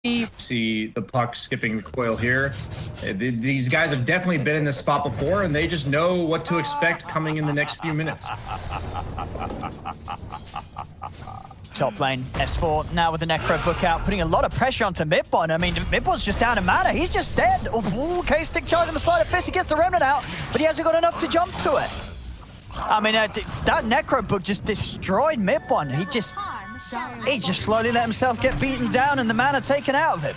See the puck skipping the coil here. These guys have definitely been in this spot before, and they just know what to expect coming in the next few minutes. Top lane, S4 now with the Necro book out, putting a lot of pressure onto Midbon. I mean, Midbon's just down in mana. He's just dead. Oh, K-Stick charging the Sleight of Fist. He gets the Remnant out, but he hasn't got enough to jump to it. I mean, that Necro book just destroyed Midbon. He just slowly let himself get beaten down and the mana taken out of him.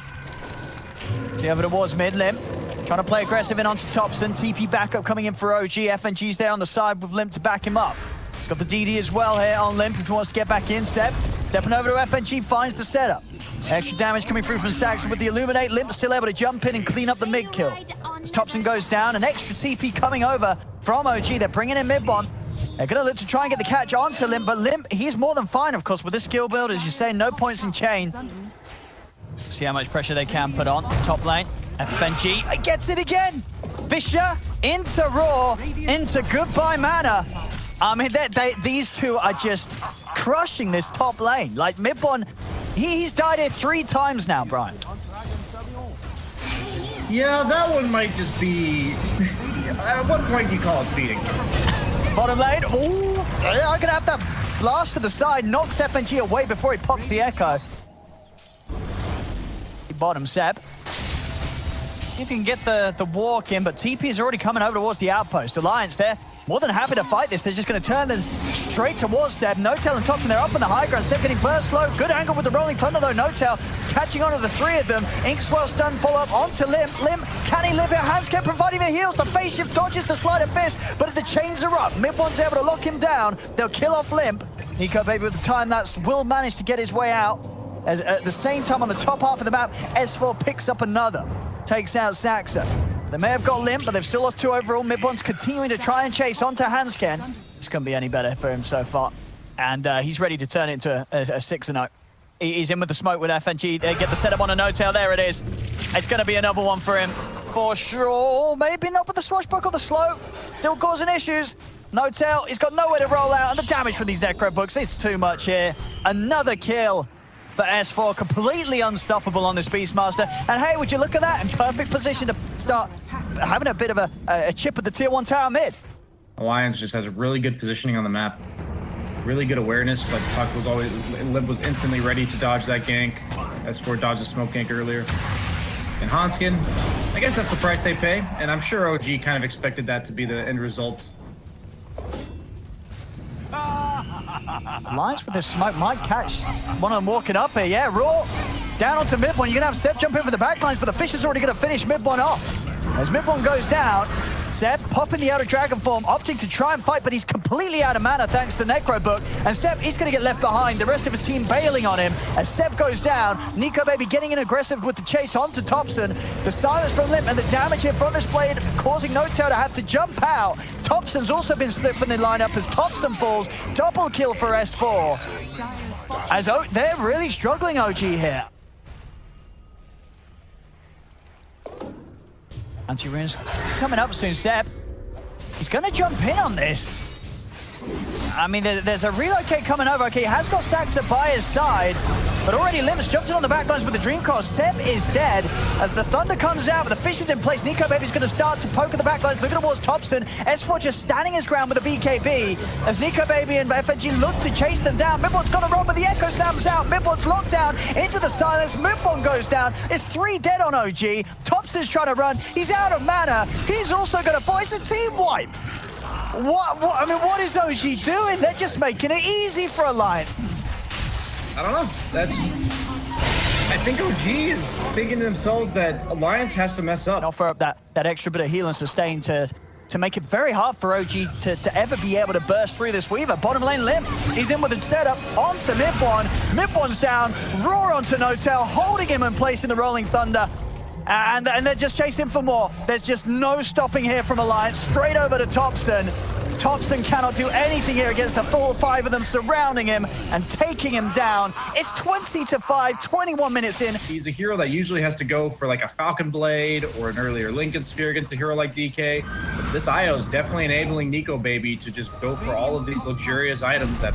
See over towards mid, Limp. Trying to play aggressive in onto Thompson. TP backup coming in for OG. FNG's there on the side with Limp to back him up. He's got the DD as well here on Limp if he wants to get back in. Stepping over to FNG, finds the setup. Extra damage coming through from Saxon with the Illuminate. Limp still able to jump in and clean up the mid kill. As Thompson goes down, an extra TP coming over from OG. They're bringing in Midbon. They're going to look to try and get the catch onto Limp, but Limp, he's more than fine, of course, with this skill build. As you say, no points in chain. See how much pressure they can put on. Top lane, FNG gets it again. Fisher into Raw, into goodbye mana. I mean, these two are just crushing this top lane. Like, Midbon, he's died here 3 times now, Brian. Yeah, that one might just be... At what point do you call it feeding? Bottom lane, ooh, I'm gonna have that blast to the side, knocks FNG away before he pops the Echo. Bottom Seb. See if you can get the walk in, but TP is already coming over towards the outpost. Alliance there, more than happy to fight this. They're just gonna turn them straight towards Seb. No-Tail and Thompson, they're up on the high ground. Seb getting burst slow, good angle with the Rolling Thunder though. No-Tail catching onto the 3 of them. Inkswell stun follow-up onto Limp. Limp, can he live here? Handscape providing the heals. The face shift dodges the Sleight of Fist, but the chains are up. Midbon's able to lock him down. They'll kill off Limp. Nico Baby with the time lapse will manage to get his way out. As at the same time on the top half of the map, S4 picks up another. Takes out Saxa. They may have got Limp, but they've still lost 2 overall. Midbon's continuing to try and chase onto Hansken. This couldn't be any better for him so far. And he's ready to turn it into a 6-0. He's in with the smoke with FNG. They get the setup on a No-Tail. There it is. It's going to be another one for him, for sure. Maybe not with the swashbuckle, the slow. Still causing issues. No-Tail, he's got nowhere to roll out. And the damage from these Necro books, it's too much here. Another kill. But S4 completely unstoppable on this Beastmaster. And hey, would you look at that? In perfect position to start having a bit of a chip at the tier 1 tower mid. Alliance just has really good positioning on the map. Really good awareness, but Puck was always... Lib was instantly ready to dodge that gank. S4 dodged the smoke gank earlier. And Hansken, I guess that's the price they pay. And I'm sure OG kind of expected that to be the end result. Alliance with this smoke might catch one of them walking up here. Yeah, Raw down onto Midbon. You're going to have Seb jump in for the backlines, but the Fisher's already going to finish Midbon off. As Midbon goes down, Seb popping the Outer Dragon form, opting to try and fight, but he's completely out of mana thanks to the Necro book. And Seb is going to get left behind. The rest of his team bailing on him. As Seb goes down, Nico Baby getting in aggressive with the chase onto Thompson. The silence from Limp and the damage here from this blade causing No-Tail to have to jump out. Thompson's also been split from the lineup as Thompson falls. Double kill for S4. As they're really struggling, OG here. Anti-runes coming up soon, Seb. He's going to jump in on this. I mean, there's a relocate coming over. Okay, he has got Saxa by his side, but already Limp's jumped in on the backlines with the Dream Coil. Seb is dead. As the Thunder comes out, but the Fish is in place. Nico Baby's going to start to poke at the backlines, looking towards Thompson. S4 just standing his ground with a BKB. As Nico Baby and FNG look to chase them down. Midbon's got to run, but the Echo slams out. Midbon's locked down into the silence. Midbon goes down. It's 3 dead on OG. Thompson's trying to run. He's out of mana. He's also going to voice a team wipe. I mean, what is OG doing? They're just making it easy for Alliance. I don't know. I think OG is thinking to themselves that Alliance has to mess up. And offer up that extra bit of heal and sustain to make it very hard for OG to ever be able to burst through this Weaver. Bottom lane Limp, he's in with the setup onto Midbon. Midbon's down, Roar onto No-Tail, holding him in place in the Rolling Thunder. And they're just chasing for more. There's just no stopping here from Alliance. Straight over to Thompson. Thompson cannot do anything here against the full 5 of them surrounding him and taking him down. It's 20-5, 21 minutes in. He's a hero that usually has to go for like a Falcon Blade or an earlier Lincoln Sphere against a hero like DK. But this IO is definitely enabling Nico Baby to just go for all of these luxurious items that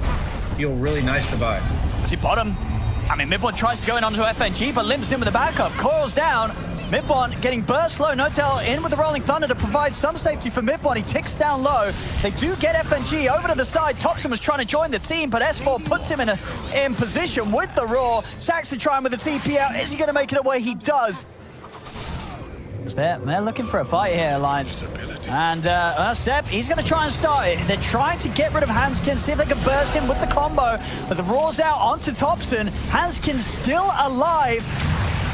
feel really nice to buy. See bottom. I mean, Midbon tries to go in onto FNG, but limps in with the backup. Coils down. Midbon getting burst low. Notel in with the Rolling Thunder to provide some safety for Midbon. He ticks down low. They do get FNG over to the side. Thompson was trying to join the team, but S4 puts him in position with the Roar. Saxon trying with the TP out. Is he going to make it away? He does. They're looking for a fight here, Alliance. And Seb, he's going to try and start it. They're trying to get rid of Hanskin, see if they can burst him with the combo. But the Roar's out onto Thompson. Hanskin's still alive.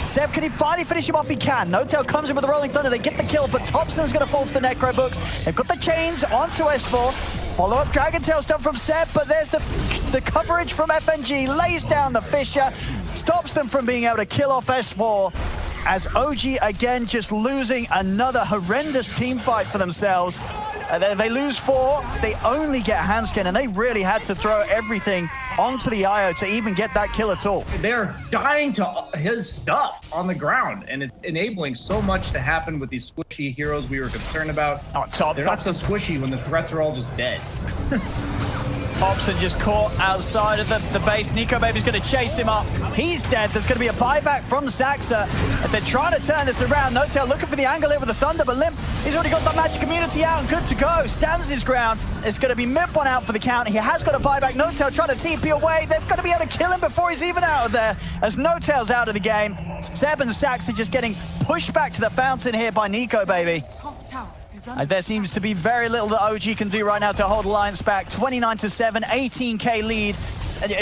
Seb, can he finally finish him off? He can. Notel comes in with the Rolling Thunder. They get the kill, but Thompson's going to fall to the Necro Books. They've got the chains onto S4. Follow-up Dragon Tail stuff from Seb, but there's the coverage from FNG. Lays down the Fissure. Stops them from being able to kill off S4. As OG again just losing another horrendous team fight for themselves. They lose 4, they only get Hanskin, and they really had to throw everything onto the IO to even get that kill at all. They're dying to his stuff on the ground, and it's enabling so much to happen with these squishy heroes we were concerned about. They're not so squishy when the threats are all just dead. Thompson just caught outside of the base. Nico Baby's going to chase him up. He's dead. There's going to be a buyback from Saxa. If they're trying to turn this around, Notel looking for the angle here with the Thunder, but Limp, he's already got the Magic Immunity out and good to go. Stands his ground. It's going to be Midbon out for the count. He has got a buyback. Notel trying to TP away. They're going to be able to kill him before he's even out of there, as Notel's out of the game. Seb and Saxa just getting pushed back to the fountain here by Nico Baby. As there seems to be very little that OG can do right now to hold Alliance back. 29-7, 18k lead.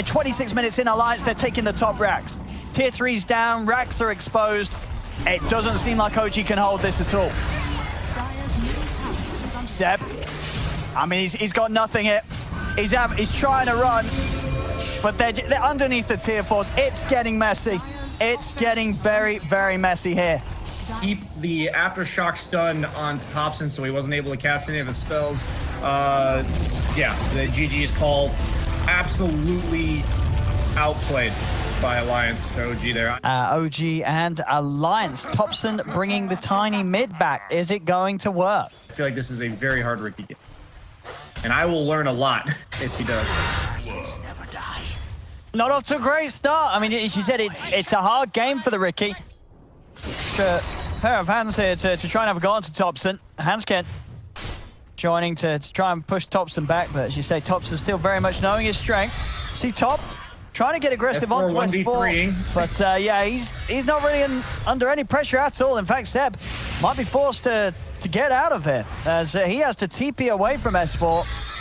26 minutes in, Alliance, they're taking the top racks. Tier 3's down, racks are exposed. It doesn't seem like OG can hold this at all. Seb, I mean, he's got nothing here. He's trying to run, but they're underneath the tier 4s. It's getting messy. It's getting very, very messy here. Keep the aftershock stun on Thompson so he wasn't able to cast any of his spells. Yeah, the GG's call absolutely outplayed by Alliance to OG there. OG and Alliance. Thompson bringing the tiny mid back. Is it going to work? I feel like this is a very hard Ricky game. And I will learn a lot if he does. Not off to a great start. I mean, she said it's a hard game for the Ricky. Extra pair of hands here to try and have a go on to Thompson. Hanskin joining to try and push Thompson back, but as you say, Thompson still very much knowing his strength. See Top trying to get aggressive on S4, but yeah, he's not really under any pressure at all. In fact, Seb might be forced to get out of here as he has to TP away from S4.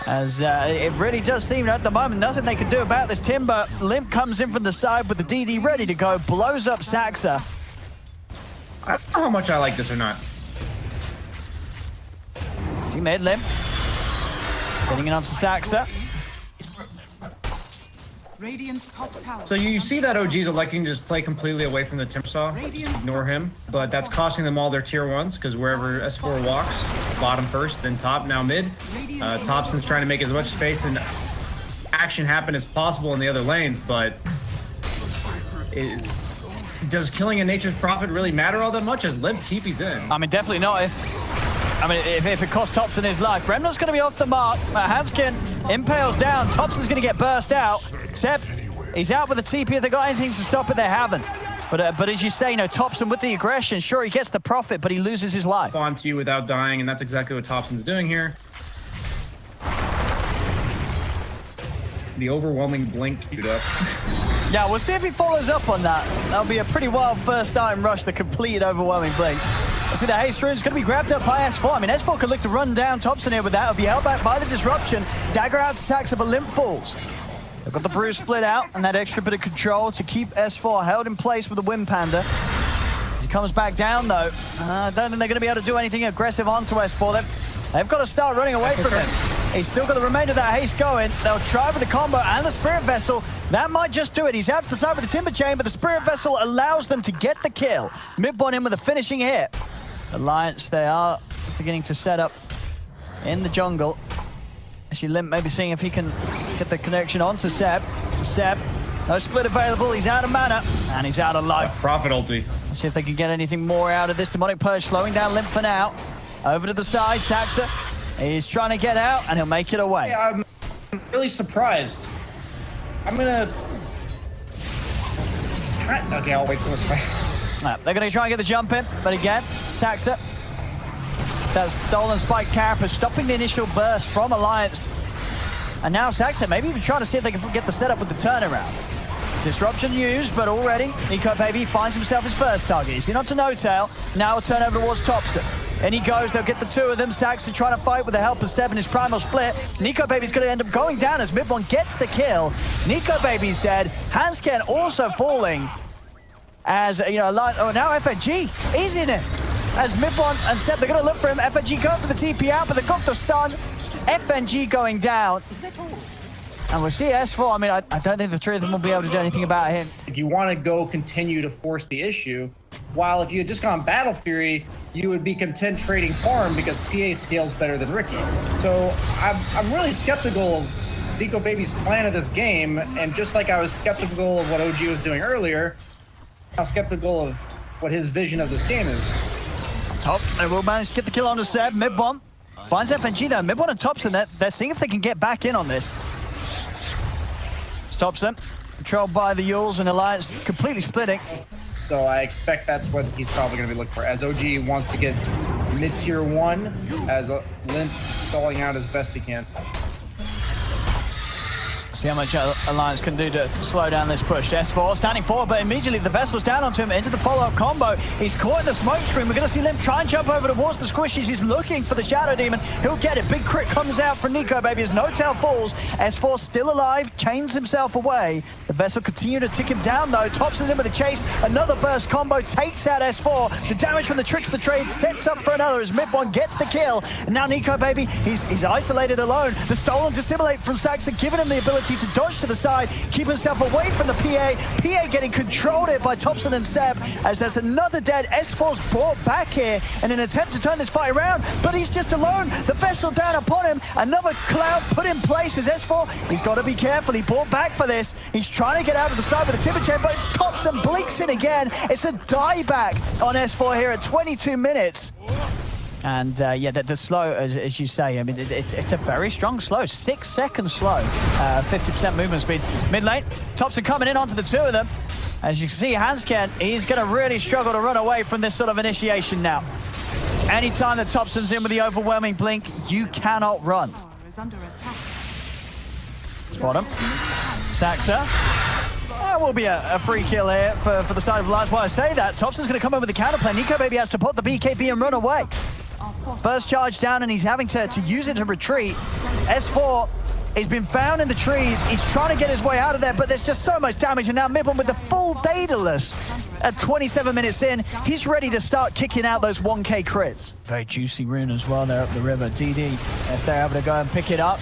As it really does seem at the moment nothing they can do about this. Timber, Limp comes in from the side with the DD ready to go, blows up Saxa. I don't know how much I like this or not. Teammate Limp getting it onto Saxa. So you see that OG's electing to just play completely away from the Timbersaw, just ignore him, but that's costing them all their tier 1s because wherever S4 walks, bottom first, then top, now mid. Thompson's trying to make as much space and action happen as possible in the other lanes, but does killing a Nature's Prophet really matter all that much as Limp TP's in? I mean, definitely not if it costs Thompson his life. Remnant's going to be off the mark. Hanskin impales down. Thompson's going to get burst out. Seb, he's out with the TP. If they got anything to stop it, they haven't. But as you say, Thompson with the aggression, sure, he gets the profit, but he loses his life. Onto you without dying, and that's exactly what Thompson's doing here. The overwhelming blink queued up. Yeah, we'll see if he follows up on that. That'll be a pretty wild first item rush, the complete overwhelming blink. See, the haste rune's going to be grabbed up by S4. I mean, S4 could look to run down Thompson here with that. It'll be held back by the disruption. Dagger out to Saxa, but Limp falls. They've got the bruise split out and that extra bit of control to keep S4 held in place with the Wind Panda. As he comes back down, though, I don't think they're going to be able to do anything aggressive onto S4. They've got to start running away from him. He's still got the remainder of that haste going. They'll try with the combo and the Spirit Vessel. That might just do it. He's out to the side with the Timber Chain, but the Spirit Vessel allows them to get the kill. Midbon in with a finishing hit. Alliance, they are beginning to set up in the jungle. Actually, Limp maybe seeing if he can get the connection onto Seb. Seb, no split available. He's out of mana and he's out of life. Prophet ulti. Let's see if they can get anything more out of this Demonic Purge, slowing down Limp for now. Over to the side, Saxa. He's trying to get out and he'll make it away. Yeah, I'm really surprised. I'm gonna Okay, I'll wait till this way. They're going to try and get the jump in, but again, stacks it. That stolen spike carapace stopping the initial burst from Alliance. And now Saxon maybe even trying to see if they can get the setup with the turnaround. Disruption used, but already Nico Baby finds himself his first target. He's in onto No Tail. Now a turn over towards Thompson. And he goes, they'll get the two of them. Saxon trying to fight with the help of Seb in his primal split. Nico Baby's going to end up going down as Midbon gets the kill. Nico Baby's dead. Hansken also falling. As, you know, now FNG is in it. As Midbon and Seb, they're going to look for him. FNG go for the TP out, but they've got the stun. FNG going down. And we'll see S4. I mean, I don't think the three of them will be able to do anything about him. If you want to go continue to force the issue, while if you had just gone Battle Fury, you would be content trading farm because PA scales better than Ricky. So I'm really skeptical of Nico Baby's plan of this game, and just like I was skeptical of what OG was doing earlier, I'm skeptical of what his vision of this game is. Top, they will manage to get the kill onto Seb. Midbon finds FNG though. Midbon and Thompson, they're seeing if they can get back in on this. Thompson, controlled by the Yules and Alliance completely splitting. So I expect that's what he's probably going to be looking for. As OG wants to get mid-tier 1, as Limp stalling out as best he can. See how much Alliance can do to slow down this push. S4 standing forward, but immediately the vessel's down onto him into the follow-up combo. He's caught in the smoke screen. We're going to see Limp try and jump over towards the squishies. He's looking for the Shadow Demon. He'll get it. Big crit comes out from Nico Baby as No Tail falls. S4 still alive, chains himself away. The vessel continue to tick him down though. Thompson in with a chase. Another burst combo takes out S4. The damage from the tricks of the trade sets up for another as Midbon gets the kill. And now Nico Baby, he's isolated alone. The stolen dissimulate from Saxon, giving him the ability to dodge to the side, keep himself away from the PA. PA getting controlled here by Thompson and Seb as there's another dead. S4's brought back here in an attempt to turn this fight around, but he's just alone. The vessel down upon him. Another cloud put in place as S4. He's got to be careful. He brought back for this. He's trying to get out of the side with the timber chain, but Thompson blinks in again. It's a dieback on S4 here at 22 minutes. And yeah, the slow, as you say, I mean, it's a very strong slow. 6 seconds slow. 50% movement speed. Mid lane, Thompson coming in onto the two of them. As you can see, Hansken, he's going to really struggle to run away from this sort of initiation now. Anytime that Thompson's in with the overwhelming blink, you cannot run. Spot him. Saxa. That will be a free kill here for the side of Alliance. While I say that, Thompson's going to come in with the counterplay. Nico Baby has to put the BKB and run away. First charge down, and he's having to use it to retreat. S4 has been found in the trees. He's trying to get his way out of there, but there's just so much damage. And now Midbon with the full Daedalus at 27 minutes in. He's ready to start kicking out those 1K crits. Very juicy rune as well there up the river. DD, if they're able to go and pick it up.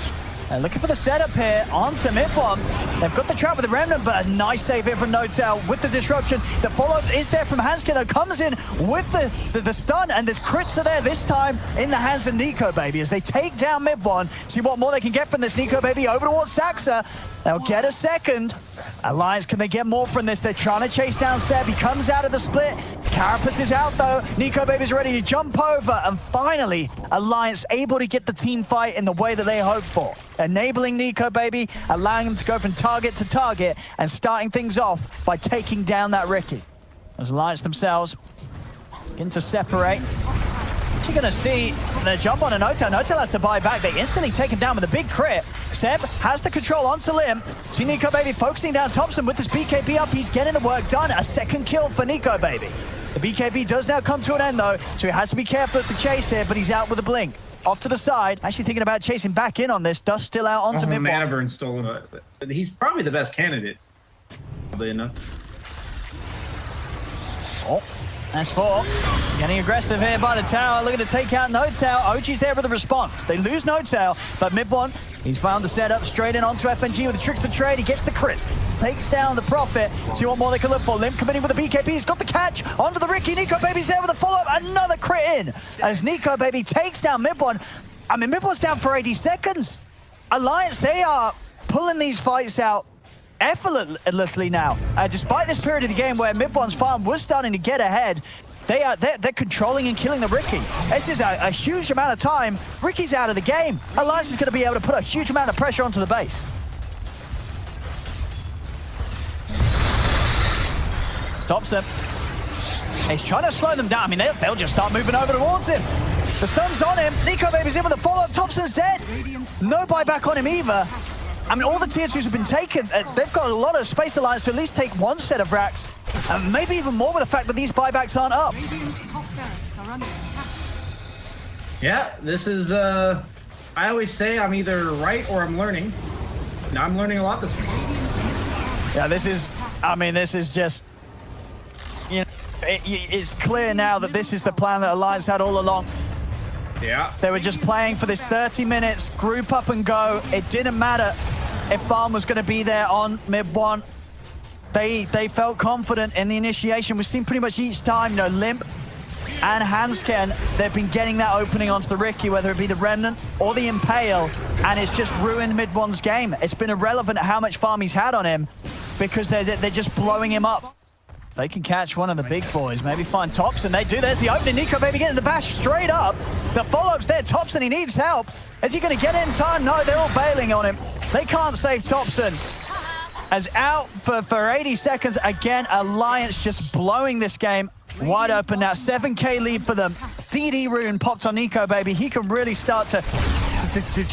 Looking for the setup here onto Midbon. They've got the trap with the Remnant, but a nice save here from No Tail with the disruption. The follow-up is there from Hansken, that comes in with the stun, and there's crits are there this time in the hands of Nico Baby as they take down Midbon. See what more they can get from this. Nico Baby over towards Saxa. They'll get a second. Alliance, can they get more from this? They're trying to chase down Seb. He comes out of the split. Carapace is out though. Nico Baby's ready to jump over, and finally, Alliance able to get the team fight in the way that they hoped for. Enabling Nico Baby, allowing him to go from target to target, and starting things off by taking down that Ricky. As Alliance themselves begin to separate. You're going to see the jump on a No Tail. No Tail has to buy back. They instantly take him down with a big crit. Seb has the control onto Lim. See Nico Baby focusing down Thompson with his BKB up. He's getting the work done. A second kill for Nico Baby. The BKB does now come to an end though, so he has to be careful at the chase here, but he's out with a blink. Off to the side, actually thinking about chasing back in on this. Dust still out onto Midbon. Mana burn stolen. He's probably the best candidate. Probably enough. Oh, that's four. Getting aggressive here by the tower, looking to take out No Tail. OG's there with the response. They lose No Tail, but Midbon, he's found the setup straight in onto FNG with the tricks of the trade. He gets the crits, takes down the Prophet. See what more they can look for. Limp committing with the BKB. He's got the catch onto the Ricky. Nico Baby's there with a follow-up. Another crit in as Nico Baby takes down Midbon. I mean, Midbon's down for 80 seconds. Alliance, they are pulling these fights out effortlessly now. Despite this period of the game where Midbon's farm was starting to get ahead, they're controlling and killing the Ricky. This is a huge amount of time. Ricky's out of the game. Alliance is going to be able to put a huge amount of pressure onto the base. Thompson. He's trying to slow them down. I mean, they'll just start moving over towards him. The stun's on him. Nico Baby's in with a follow-up. Thompson's dead. No buyback on him either. I mean, all the tier 2s have been taken. They've got a lot of space Alliance to at least take one set of racks. And maybe even more with the fact that these buybacks aren't up. Yeah, this is, I always say I'm either right or I'm learning. Now I'm learning a lot this week. Yeah, this is, I mean, this is just, you know, it's clear now that this is the plan that Alliance had all along. Yeah. They were just playing for this 30 minutes, group up and go. It didn't matter if Farm was going to be there on mid 1. They felt confident in the initiation. We've seen pretty much each time, you know, Limp and Hansken, they've been getting that opening onto the Ricky, whether it be the Remnant or the Impale, and it's just ruined mid 1's game. It's been irrelevant how much farm he's had on him because they're just blowing him up. They can catch one of the big boys, maybe find Thompson. They do. There's the opening. Nico Baby getting the bash straight up. The follow-up's there. Thompson, he needs help. Is he going to get in time? No, they're all bailing on him. They can't save Thompson. As out for 80 seconds. Again, Alliance just blowing this game wide open now. 7K lead for them. DD rune popped on Nico Baby. He can really start to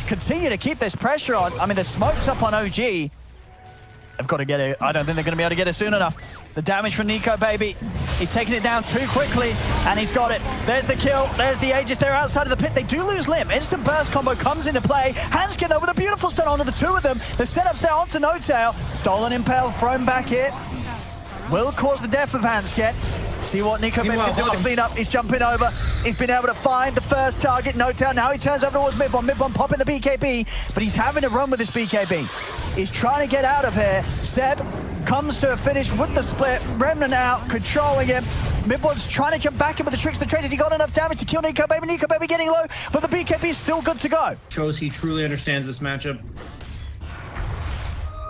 continue to keep this pressure on. I mean, they're smoked up on OG. They've got to get it. I don't think they're going to be able to get it soon enough. The damage from Nico Baby. He's taking it down too quickly, and he's got it. There's the kill. There's the Aegis. They're outside of the pit. They do lose Limp. Instant burst combo comes into play. Hansken, though, with a beautiful stun onto the two of them. The setup's there onto No Tail. Stolen Impale thrown back here. Will cause the death of Hansken. See what Nico Baby can do with the cleanup. He's jumping over. He's been able to find the first target, No Tail. Now he turns over towards Mid-1. Mid-1 popping the BKB, but he's having to run with this BKB. He's trying to get out of here. Seb comes to a finish with the split. Remnant out, controlling him. Mid-1's trying to jump back in with the tricks. The trade. Has he got enough damage to kill Nico Baby? Nico Baby getting low, but the BKB is still good to go. Shows he truly understands this matchup.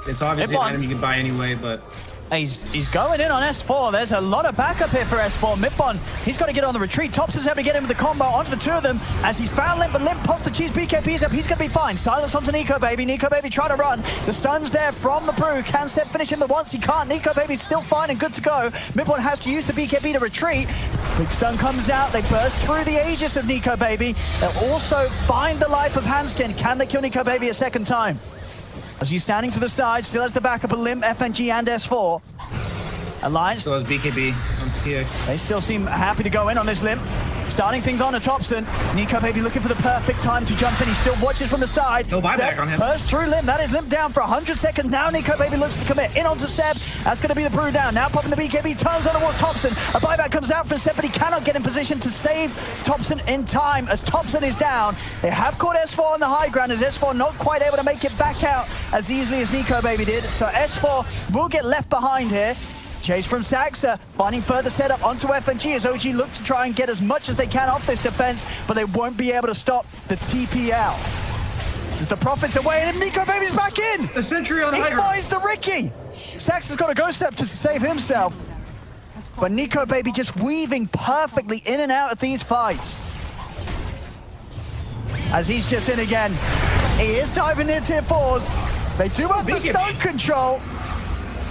It's obviously an item you can buy anyway, but... He's going in on S4. There's a lot of backup here for S4. Mid-1, he's got to get on the retreat. Thompson's able to get him with the combo onto the two of them as he's found Limp, but Limp pops the cheese BKBs up. He's going to be fine. Silence onto Nico Baby. Nico Baby trying to run. The stun's there from the brew. Can Step finish him the once? He can't. Nico Baby's still fine and good to go. Mid-1 has to use the BKB to retreat. Big stun comes out. They burst through the Aegis of Nico Baby. They'll also find the life of Hansken. Can they kill Nico Baby a second time? As he's standing to the side, still has the backup of Limp, FNG, and S4. Alliance. Still has BKB on PA. They still seem happy to go in on this Limp. Starting things on to Thompson. Nico Baby looking for the perfect time to jump in. He still watches from the side. No buyback on him. Burst through Limp. That is Limp down for 100 seconds. Now Nico Baby looks to commit. In onto Seb. That's going to be the brew down. Now popping the BKB. Turns on towards Thompson. A buyback comes out for Seb, but he cannot get in position to save Thompson in time as Thompson is down. They have caught S4 on the high ground as S4 not quite able to make it back out as easily as Nico Baby did. So S4 will get left behind here. Chase from Saxa, finding further setup onto FNG as OG look to try and get as much as they can off this defense, but they won't be able to stop the TP out. As the Prophet's away and Nico Baby's back in! The sentry on the high ground. He finds the Ricky! Saxa's got a ghost step to save himself. But Nico Baby just weaving perfectly in and out of these fights. As he's just in again. He is diving near tier 4s. They do have the stun control.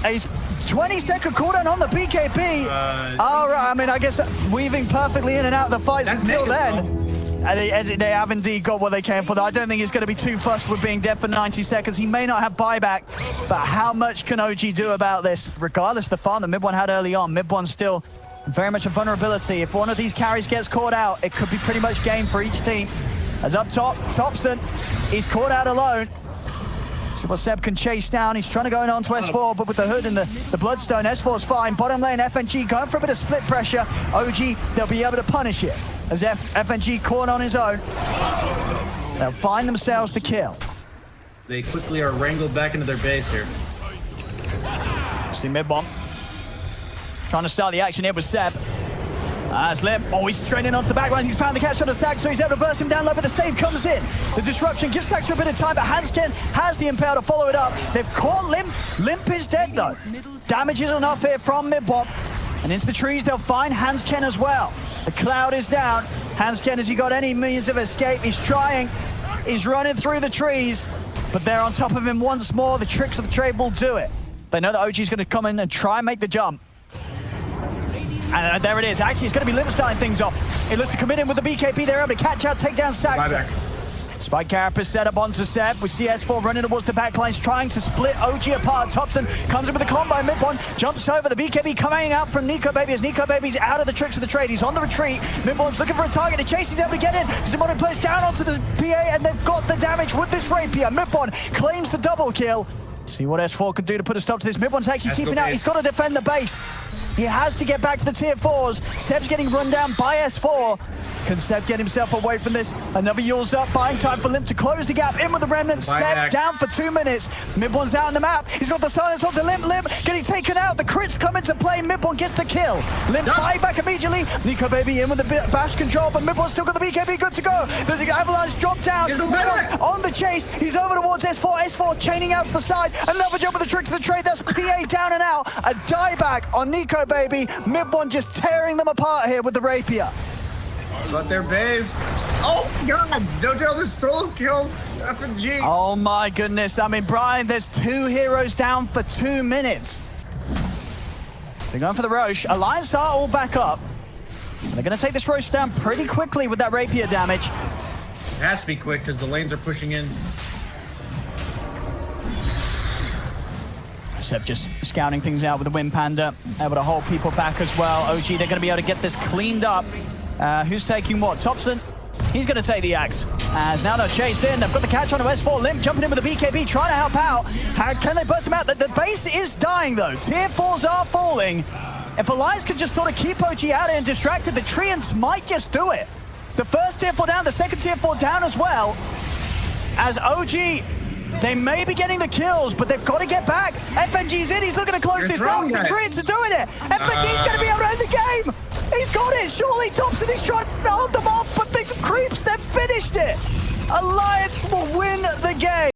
He's 20-second cooldown on the BKB. All right, I mean, I guess weaving perfectly in and out of the fights until then. They have indeed got what they came for. I don't think he's going to be too fussed with being dead for 90 seconds. He may not have buyback, but how much can OG do about this? Regardless of the farm that Mid-1 had early on, Mid-1 still very much a vulnerability. If one of these carries gets caught out, it could be pretty much game for each team. As up top, Thompson, he's caught out alone. See what Seb can chase down. He's trying to go in onto S4, but with the hood and the bloodstone, S4's fine. Bottom lane, FNG going for a bit of split pressure. OG, they'll be able to punish it. As FNG caught on his own, they'll find themselves the kill. They quickly are wrangled back into their base here. See Mid-1 trying to start the action here with Seb. As Limp, he's straining off the backlines. He's found the catch on the Sax, so he's able to burst him down low, but the save comes in. The disruption gives Sax a bit of time, but Hansken has the Impale to follow it up. They've caught Limp. Limp is dead, though. Damage is enough here from Mid-1. And into the trees, they'll find Hansken as well. The cloud is down. Hansken, has he got any means of escape? He's trying. He's running through the trees, but they're on top of him once more. The tricks of the trade will do it. They know that OG's going to come in and try and make the jump. And there it is. Actually, it's going to be Limp starting things off. It looks to come in with the BKB. They're able to catch out, take down Sack. Buyback. Spike Carapace set up onto Seb. We see S4 running towards the backlines, trying to split OG apart. Thompson comes in with a combo. Mid-one jumps over. The BKB coming out from Nico Baby as Nico Baby's out of the tricks of the trade. He's on the retreat. Mid-one's looking for a target to chase. He's able to get in. Zimone plays down onto the PA, and they've got the damage with this rapier. Mid-one claims the double kill. See what S4 can do to put a stop to this. Mid-one's actually keeping out. He's got to defend the base. He has to get back to the tier 4s. Seb's getting run down by S4. Can Seb get himself away from this? Another Yule's up, buying time for Limp to close the gap. In with the remnant. Seb down for 2 minutes. Mid-one's out on the map. He's got the silence onto Limp. Limp getting taken out. The crits come into play. Mid-one gets the kill. Limp buying back immediately. Nico Baby in with the bash control, but Mid-one's still got the BKB good to go. There's an avalanche drop down. On the chase. He's over towards S4. S4 chaining out to the side. Another jump with the trick to the trade. That's PA down and out. A dieback on Nico Baby. Mid-one just tearing them apart here with the rapier. But their base. Oh god! Don't tell this solo kill F&G. Oh my goodness. I mean, Brian, there's 2 heroes down for 2 minutes. So going for the Roche. Alliance are all back up. They're going to take this Roche down pretty quickly with that rapier damage. It has to be quick because the lanes are pushing in. Seb just scouting things out with the Wind Panda, able to hold people back as well. OG, they're going to be able to get this cleaned up. Who's taking what? Thompson, he's going to take the axe. As now they're chased in, they've got the catch on to S4. Limp jumping in with the BKB, trying to help out. How can they burst him out? The base is dying though. Tier 4s are falling. If Alliance could just sort of keep OG out and distracted, the Treants might just do it. The first tier 4 down, the second tier 4 down as well. As OG, they may be getting the kills, but they've got to get back. FNG's in, he's looking to close this out. The Treants are doing it. FNG's going to be able to end the game. He's got it. Surely Thompson is trying to hold them off, but the creeps, they've finished it. Alliance will win the game.